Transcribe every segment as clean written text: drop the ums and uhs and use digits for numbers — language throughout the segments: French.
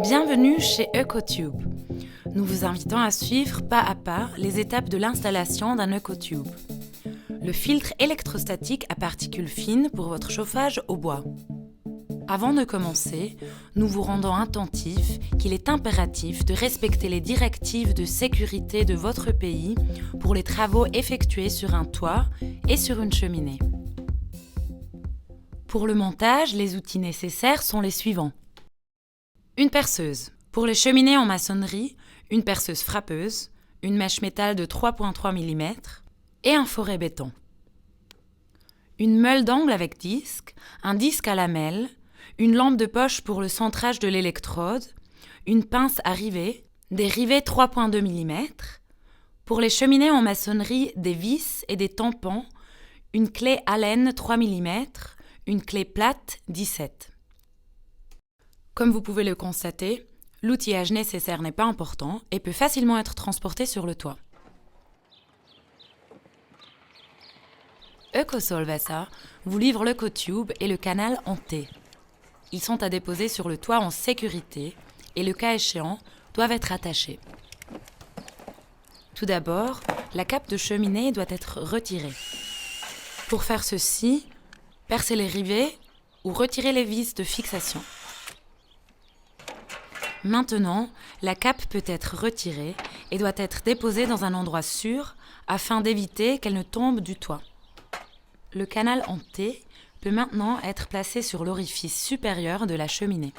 Bienvenue chez EcoTube. Nous vous invitons à suivre pas à pas les étapes de l'installation d'un EcoTube. Le filtre électrostatique à particules fines pour votre chauffage au bois. Avant de commencer, nous vous rendons attentifs qu'il est impératif de respecter les directives de sécurité de votre pays pour les travaux effectués sur un toit et sur une cheminée. Pour le montage, les outils nécessaires sont les suivants. Une perceuse. Pour les cheminées en maçonnerie, une perceuse frappeuse, une mèche métal de 3,3 mm et un foret béton. Une meule d'angle avec disque, un disque à lamelles, une lampe de poche pour le centrage de l'électrode, une pince à rivets, des rivets 3,2 mm, pour les cheminées en maçonnerie, des vis et des tampons, une clé Allen 3 mm, une clé plate 17. Comme vous pouvez le constater, l'outillage nécessaire n'est pas important et peut facilement être transporté sur le toit. EcoSolvesa vous livre l'EcoTube et le canal en T. Ils sont à déposer sur le toit en sécurité et, le cas échéant, doivent être attachés. Tout d'abord, la cape de cheminée doit être retirée. Pour faire ceci, percez les rivets ou retirez les vis de fixation. Maintenant, la cape peut être retirée et doit être déposée dans un endroit sûr afin d'éviter qu'elle ne tombe du toit. Le canal en T peut maintenant être placé sur l'orifice supérieur de la cheminée.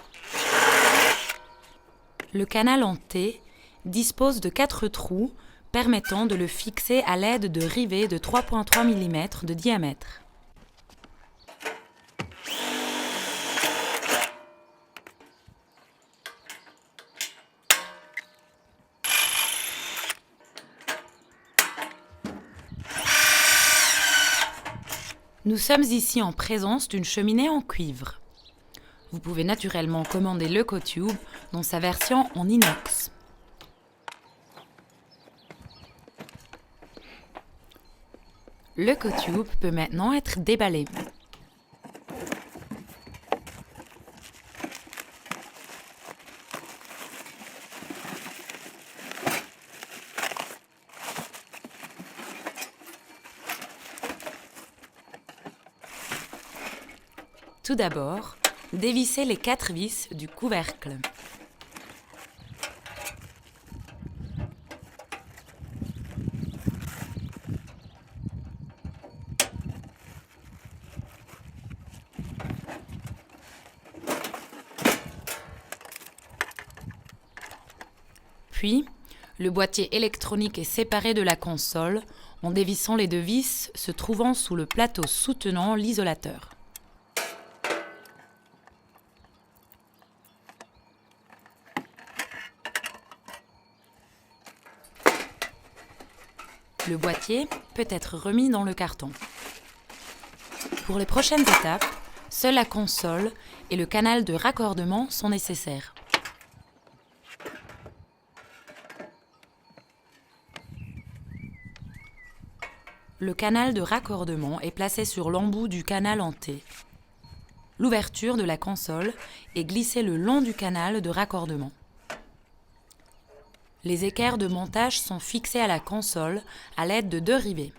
Le canal en T dispose de 4 trous permettant de le fixer à l'aide de rivets de 3,3 mm de diamètre. Nous sommes ici en présence d'une cheminée en cuivre. Vous pouvez naturellement commander l'EcoTube dans sa version en inox. L'EcoTube peut maintenant être déballé. Tout d'abord, dévissez les 4 vis du couvercle. Puis, le boîtier électronique est séparé de la console en dévissant les 2 vis se trouvant sous le plateau soutenant l'isolateur. Le boîtier peut être remis dans le carton. Pour les prochaines étapes, seule la console et le canal de raccordement sont nécessaires. Le canal de raccordement est placé sur l'embout du canal en T. L'ouverture de la console est glissée le long du canal de raccordement. Les équerres de montage sont fixés à la console à l'aide de 2 rivets.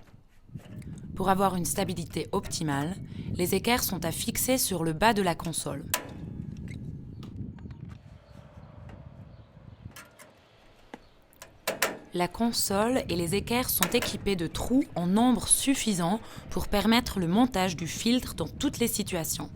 Pour avoir une stabilité optimale, les équerres sont à fixer sur le bas de la console. La console et les équerres sont équipés de trous en nombre suffisant pour permettre le montage du filtre dans toutes les situations.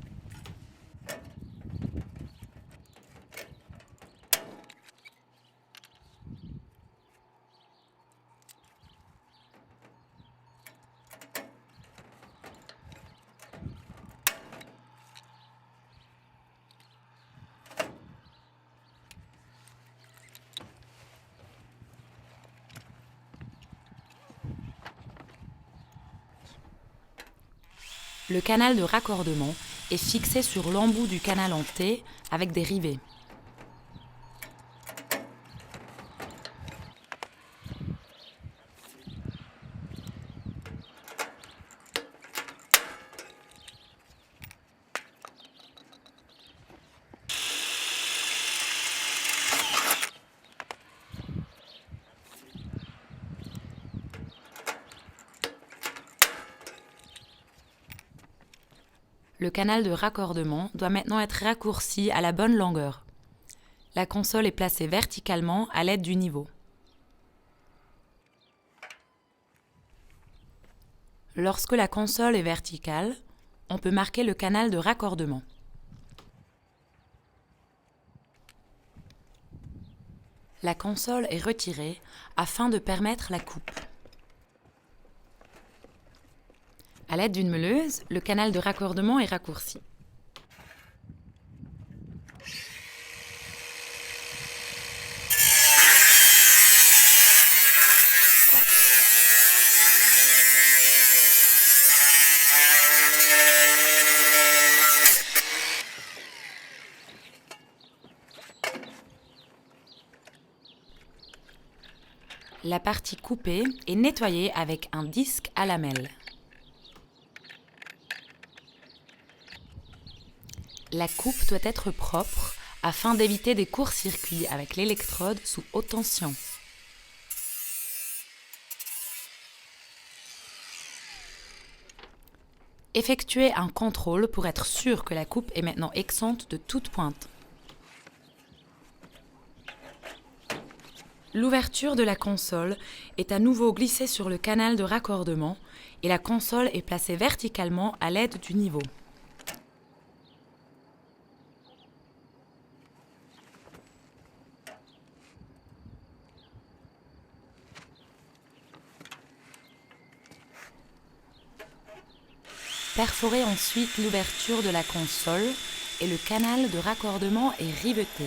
Le canal de raccordement est fixé sur l'embout du canal en T avec des rivets. Le canal de raccordement doit maintenant être raccourci à la bonne longueur. La console est placée verticalement à l'aide du niveau. Lorsque la console est verticale, on peut marquer le canal de raccordement. La console est retirée afin de permettre la coupe. À l'aide d'une meuleuse, le canal de raccordement est raccourci. La partie coupée est nettoyée avec un disque à lamelles. La coupe doit être propre afin d'éviter des courts-circuits avec l'électrode sous haute tension. Effectuez un contrôle pour être sûr que la coupe est maintenant exempte de toute pointe. L'ouverture de la console est à nouveau glissée sur le canal de raccordement et la console est placée verticalement à l'aide du niveau. Perforez ensuite l'ouverture de la console et le canal de raccordement est riveté.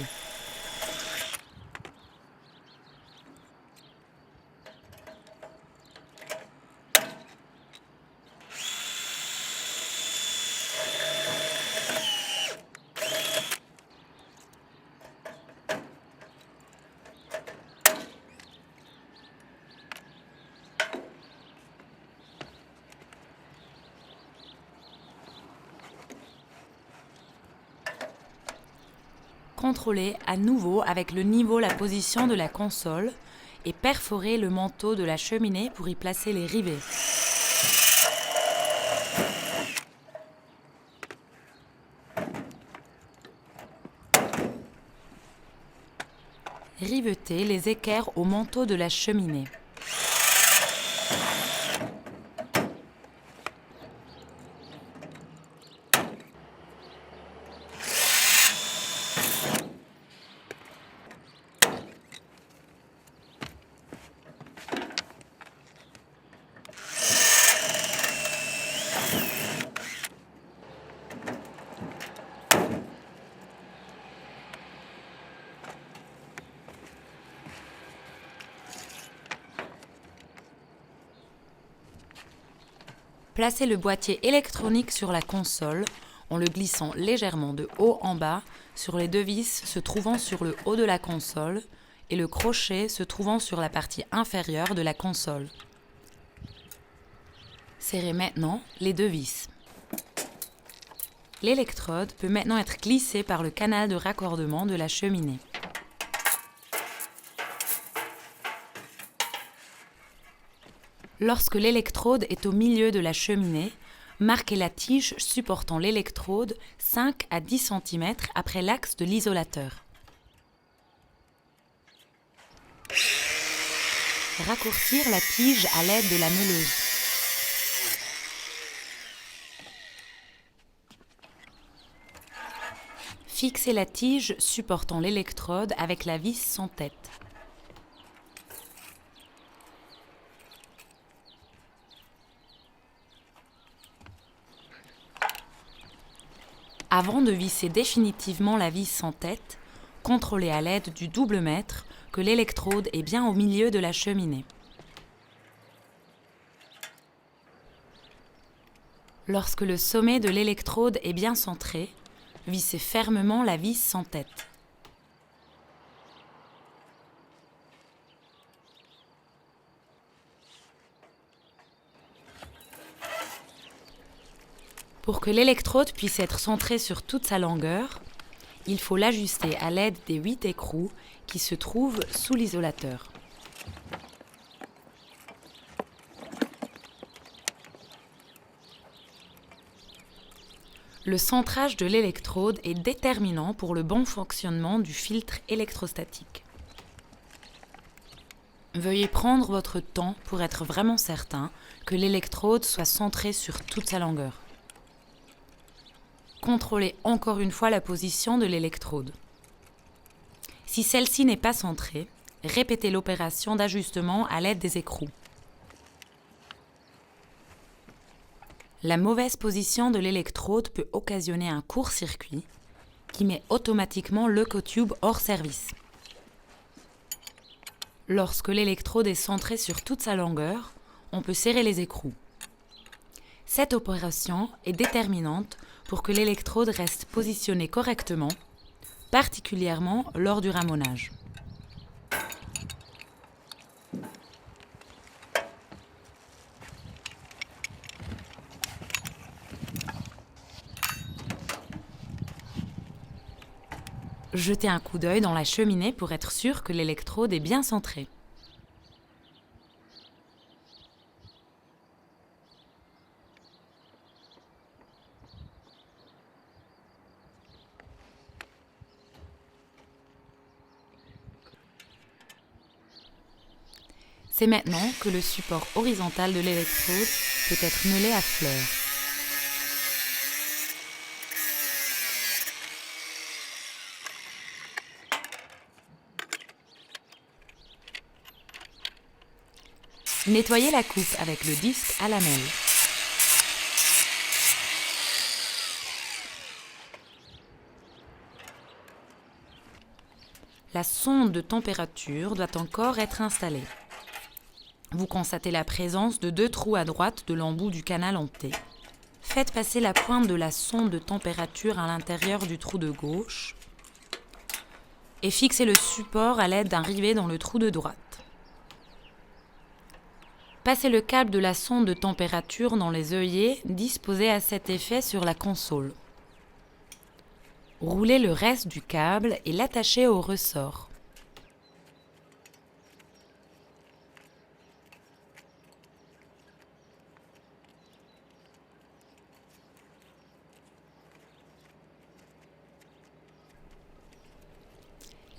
Contrôlez à nouveau avec le niveau la position de la console et perforez le manteau de la cheminée pour y placer les rivets. Rivetez les équerres au manteau de la cheminée. Placez le boîtier électronique sur la console en le glissant légèrement de haut en bas sur les deux vis se trouvant sur le haut de la console et le crochet se trouvant sur la partie inférieure de la console. Serrez maintenant les deux vis. L'électrode peut maintenant être glissée par le canal de raccordement de la cheminée. Lorsque l'électrode est au milieu de la cheminée, marquez la tige supportant l'électrode 5 à 10 cm après l'axe de l'isolateur. Raccourcir la tige à l'aide de la meuleuse. Fixez la tige supportant l'électrode avec la vis sans tête. Avant de visser définitivement la vis sans tête, contrôlez à l'aide du double mètre que l'électrode est bien au milieu de la cheminée. Lorsque le sommet de l'électrode est bien centré, vissez fermement la vis sans tête. Pour que l'électrode puisse être centrée sur toute sa longueur, il faut l'ajuster à l'aide des 8 écrous qui se trouvent sous l'isolateur. Le centrage de l'électrode est déterminant pour le bon fonctionnement du filtre électrostatique. Veuillez prendre votre temps pour être vraiment certain que l'électrode soit centrée sur toute sa longueur. Contrôlez encore une fois la position de l'électrode. Si celle-ci n'est pas centrée, répétez l'opération d'ajustement à l'aide des écrous. La mauvaise position de l'électrode peut occasionner un court-circuit qui met automatiquement l'EcoTube hors service. Lorsque l'électrode est centrée sur toute sa longueur, on peut serrer les écrous. Cette opération est déterminante pour que l'électrode reste positionnée correctement, particulièrement lors du ramonage. Jetez un coup d'œil dans la cheminée pour être sûr que l'électrode est bien centrée. C'est maintenant que le support horizontal de l'électrode peut être meulé à fleur. Nettoyez la coupe avec le disque à lamelles. La sonde de température doit encore être installée. Vous constatez la présence de 2 trous à droite de l'embout du canal en T. Faites passer la pointe de la sonde de température à l'intérieur du trou de gauche et fixez le support à l'aide d'un rivet dans le trou de droite. Passez le câble de la sonde de température dans les œillets disposés à cet effet sur la console. Roulez le reste du câble et l'attachez au ressort.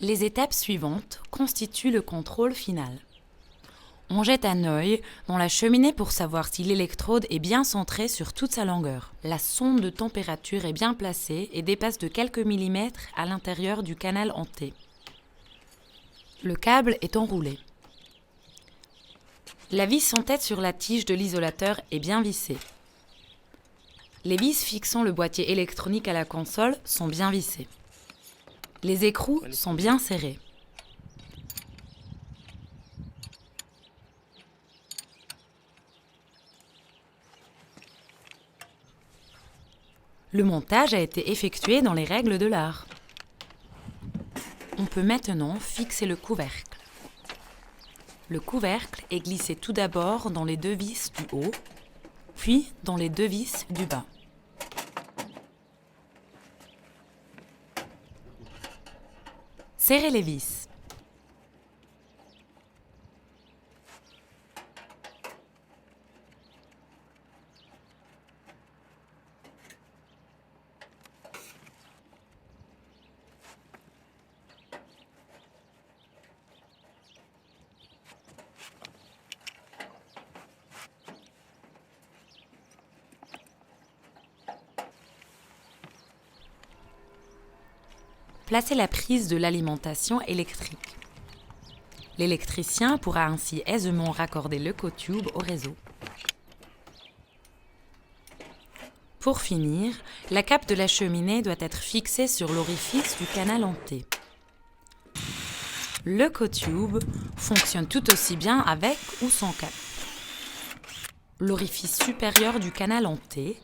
Les étapes suivantes constituent le contrôle final. On jette un œil dans la cheminée pour savoir si l'électrode est bien centrée sur toute sa longueur. La sonde de température est bien placée et dépasse de quelques millimètres à l'intérieur du canal en T. Le câble est enroulé. La vis en tête sur la tige de l'isolateur est bien vissée. Les vis fixant le boîtier électronique à la console sont bien vissées. Les écrous sont bien serrés. Le montage a été effectué dans les règles de l'art. On peut maintenant fixer le couvercle. Le couvercle est glissé tout d'abord dans les 2 vis du haut, puis dans les 2 vis du bas. Serrez les vis. Placez la prise de l'alimentation électrique. L'électricien pourra ainsi aisément raccorder l'EcoTube au réseau. Pour finir, la cape de la cheminée doit être fixée sur l'orifice du canal en T. L'EcoTube fonctionne tout aussi bien avec ou sans cape. L'orifice supérieur du canal en T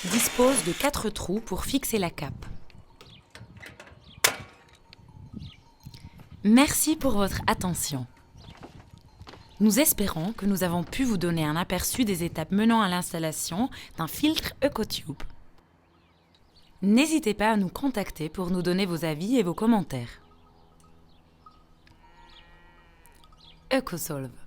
dispose de 4 trous pour fixer la cape. Merci pour votre attention. Nous espérons que nous avons pu vous donner un aperçu des étapes menant à l'installation d'un filtre EcoTube. N'hésitez pas à nous contacter pour nous donner vos avis et vos commentaires. EcoSolve.